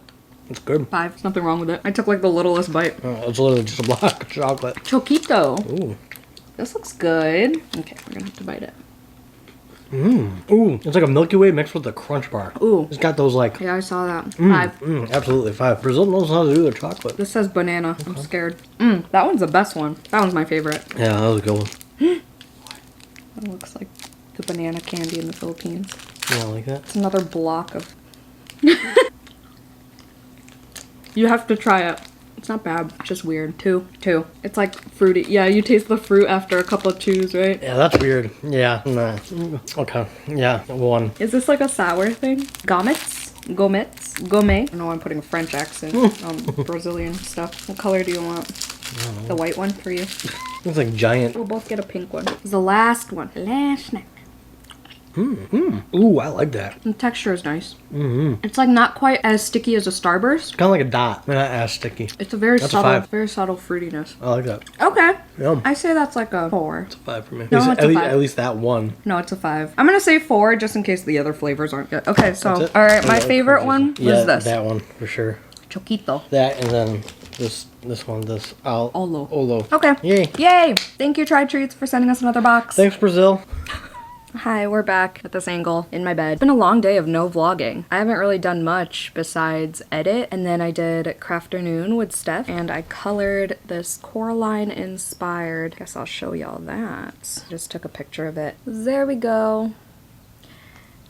It's good. 5. There's nothing wrong with it. I took like the littlest bite. It's literally just a block of chocolate. Choquito. Ooh. This looks good. Okay, we're gonna have to bite it. Ooh, it's like a Milky Way mixed with a Crunch Bar. Ooh. It's got those like... Yeah, I saw that. 5. Absolutely 5. Brazil knows how to do their chocolate. This says banana. I'm scared. That one's the best one. That one's my favorite. Yeah, that was a good one. It looks like the banana candy in the Philippines. Yeah, like that. It's another block of... You have to try it. It's not bad. It's just weird. 2. It's like fruity. Yeah, you taste the fruit after a couple of chews, right? Yeah, that's weird. Yeah. Nah. Okay. Yeah, 1. Is this like a sour thing? Gomets? Gourmet? I know I'm putting a French accent on Brazilian stuff. What color do you want? The white one for you? It's like giant. We'll both get a pink one. This is the last one. Last snack. Ooh, I like that. The texture is nice. It's like not quite as sticky as a Starburst. Kind of like a dot. Not as sticky. It's a very That's a subtle, 5. very subtle fruitiness. I like that. Okay. Yum. I say that's like a 4. It's a 5 for me. No, it's a 5. At least that one. No, it's a 5. I'm gonna say 4 just in case the other flavors aren't good. Okay, so That's it? all right, my Yeah, favorite one was yeah, this. that one for sure. Choquito. That and then this one, this Olo. Okay. Yay. Yay! Thank you, TryTreats, for sending us another box. Thanks, Brazil. Hi, we're back at this angle in my bed. It's been a long day of no vlogging. I haven't really done much besides edit, and then I did Crafternoon with Steph, and I colored this Coraline inspired. Guess I'll show y'all that. Just took a picture of it. There we go.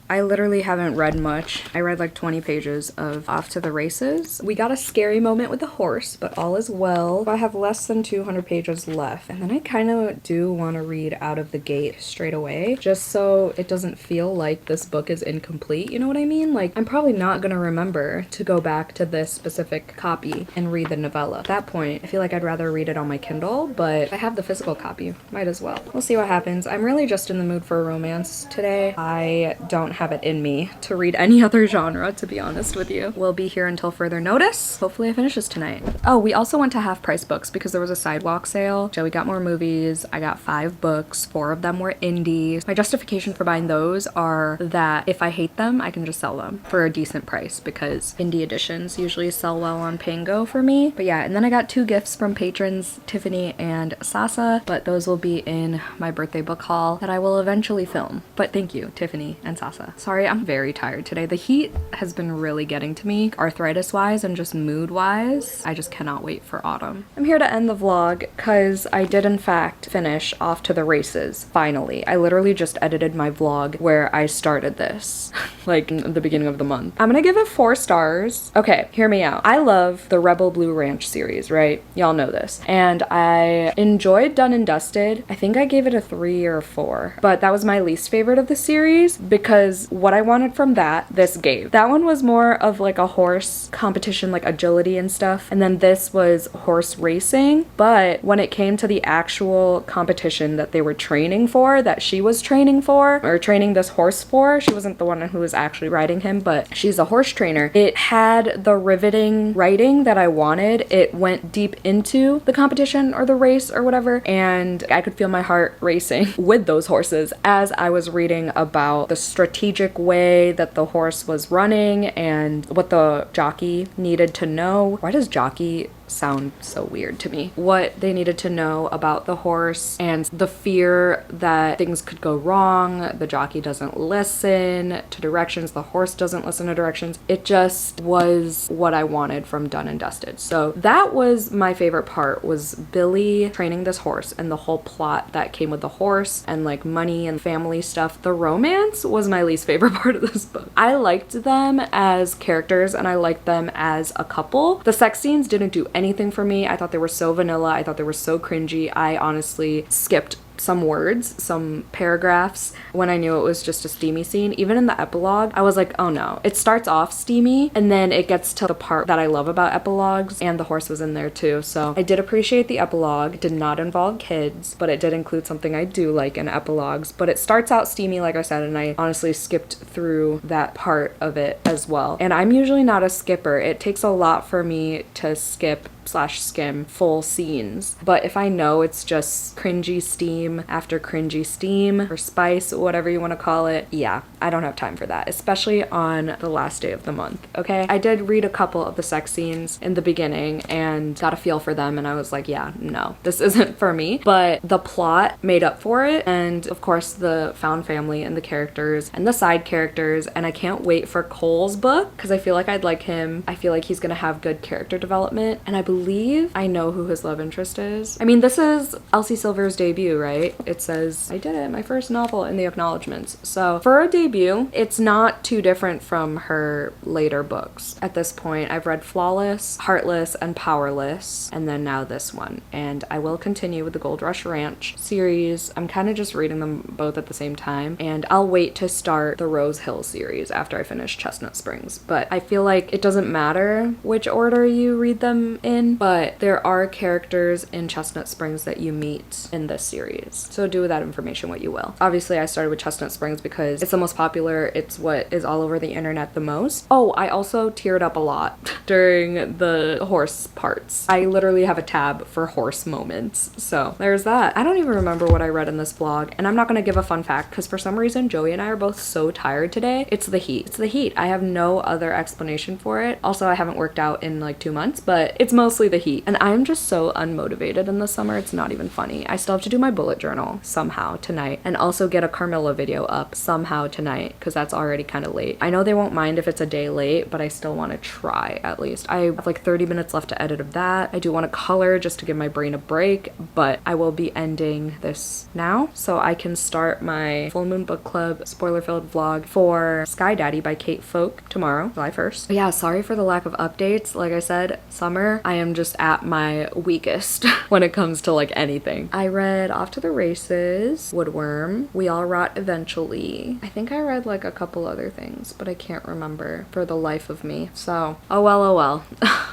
I literally haven't read much. I read like 20 pages of Off to the Races. We got a scary moment with the horse, but all is well. I have less than 200 pages left. And then I kind of do want to read out of the gate straight away, just so it doesn't feel like this book is incomplete. You know what I mean? Like, I'm probably not going to remember to go back to this specific copy and read the novella. At that point, I feel like I'd rather read it on my Kindle, but I have the physical copy. Might as well. We'll see what happens. I'm really just in the mood for a romance today. I don't have it in me to read any other genre, to be honest with you. We'll be here until further notice. Hopefully I finish this tonight. Oh, we also went to Half Price Books because there was a sidewalk sale. So we got more movies. I got 5 books. 4 of them were indies. My justification for buying those are that if I hate them, I can just sell them for a decent price because indie editions usually sell well on Pango for me. But yeah, and then I got 2 gifts from patrons, Tiffany and Sasa, but those will be in my birthday book haul that I will eventually film. But thank you, Tiffany and Sasa. Sorry, I'm very tired today. The heat has been really getting to me, arthritis-wise and just mood-wise. I just cannot wait for autumn. I'm here to end the vlog because I did in fact finish Off to the Races, finally. I literally just edited my vlog where I started this, like in the beginning of the month. I'm gonna give it 4 stars. Okay, hear me out. I love the Rebel Blue Ranch series, right? Y'all know this. And I enjoyed Done and Dusted. I think I gave it a 3 or a 4, but that was my least favorite of the series because what I wanted from that, this gave. That one was more of like a horse competition, like agility and stuff. And then this was horse racing. But when it came to the actual competition that they were training for, that she was training for, or training this horse for, she wasn't the one who was actually riding him, but she's a horse trainer. It had the riveting writing that I wanted. It went deep into the competition or the race or whatever. And I could feel my heart racing with those horses as I was reading about the strategic way that the horse was running and what the jockey needed to know. Why does jockey sound so weird to me? What they needed to know about the horse and the fear that things could go wrong. The jockey doesn't listen to directions. The horse doesn't listen to directions. It just was what I wanted from Done and Dusted. So that was my favorite part, was Billy training this horse and the whole plot that came with the horse and like money and family stuff. The romance was my least favorite part of this book. I liked them as characters and I liked them as a couple. The sex scenes didn't do anything for me. I thought they were so vanilla. I thought they were so cringy. I honestly skipped some words, some paragraphs when I knew it was just a steamy scene. Even in the epilogue, I was like, oh no. It starts off steamy and then it gets to the part that I love about epilogues, and the horse was in there too. So I did appreciate the epilogue. It did not involve kids, but it did include something I do like in epilogues. But it starts out steamy, like I said, and I honestly skipped through that part of it as well. And I'm usually not a skipper. It takes a lot for me to skip / skim full scenes. But if I know it's just cringy steam steam after cringy steam or spice, whatever you want to call it. Yeah, I don't have time for that, especially on the last day of the month, okay? I did read a couple of the sex scenes in the beginning and got a feel for them, and I was like, yeah, no, this isn't for me. But the plot made up for it, and of course the found family and the characters and the side characters, and I can't wait for Cole's book because I feel like I'd like him. I feel like he's gonna have good character development, and I believe I know who his love interest is. I mean, this is Elsie Silver's debut, right? It says, I did it, my first novel in the acknowledgements. So for a debut, it's not too different from her later books. At this point, I've read Flawless, Heartless, and Powerless, and then now this one. And I will continue with the Gold Rush Ranch series. I'm kind of just reading them both at the same time, and I'll wait to start the Rose Hill series after I finish Chestnut Springs. But I feel like it doesn't matter which order you read them in, but there are characters in Chestnut Springs that you meet in this series. So do with that information what you will. Obviously, I started with Chestnut Springs because it's the most popular. It's what is all over the internet the most. Oh, I also teared up a lot during the horse parts. I literally have a tab for horse moments. So there's that. I don't even remember what I read in this vlog, and I'm not gonna give a fun fact because for some reason Joey and I are both so tired today. It's the heat. It's the heat. I have no other explanation for it. Also, I haven't worked out in like 2 months, but it's mostly the heat. And I'm just so unmotivated in the summer. It's not even funny. I still have to do my bullet journal somehow tonight, and also get a Carmilla video up somehow tonight because that's already kind of late. I know they won't mind if it's a day late, but I still want to try at least. I have like 30 minutes left to edit of that. I do want to color just to give my brain a break, but I will be ending this now so I can start my Full Moon Book Club spoiler-filled vlog for Sky Daddy by Kate Folk tomorrow, July 1st. But yeah, sorry for the lack of updates. Like I said, summer, I am just at my weakest when it comes to like anything. I read Off to the Races, Woodworm, We All Rot Eventually. I think I read like a couple other things, but I can't remember for the life of me. So, oh well, oh well.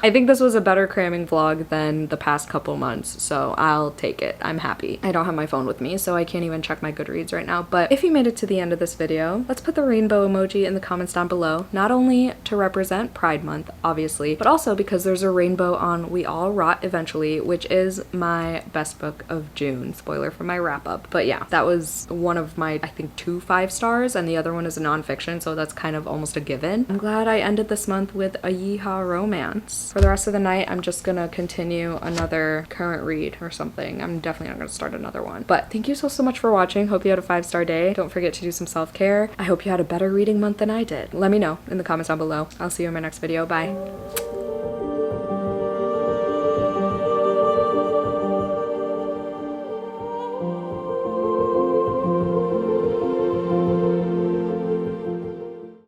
I think this was a better cramming vlog than the past couple months, so I'll take it. I'm happy. I don't have my phone with me, so I can't even check my Goodreads right now, but if you made it to the end of this video, let's put the rainbow emoji in the comments down below, not only to represent Pride Month, obviously, but also because there's a rainbow on We All Rot Eventually, which is my best book of June. Spoiler for my wrap up. But yeah, that was one of my, I think, 2 5-stars, and the other one is a nonfiction, so that's kind of almost a given. I'm glad I ended this month with a yeehaw romance. For the rest of the night, I'm just gonna continue another current read or something. I'm definitely not gonna start another one. But thank you so much for watching. Hope you had a 5-star day. Don't forget to do some self-care. I hope you had a better reading month than I did. Let me know in the comments down below. I'll see you in my next video. Bye.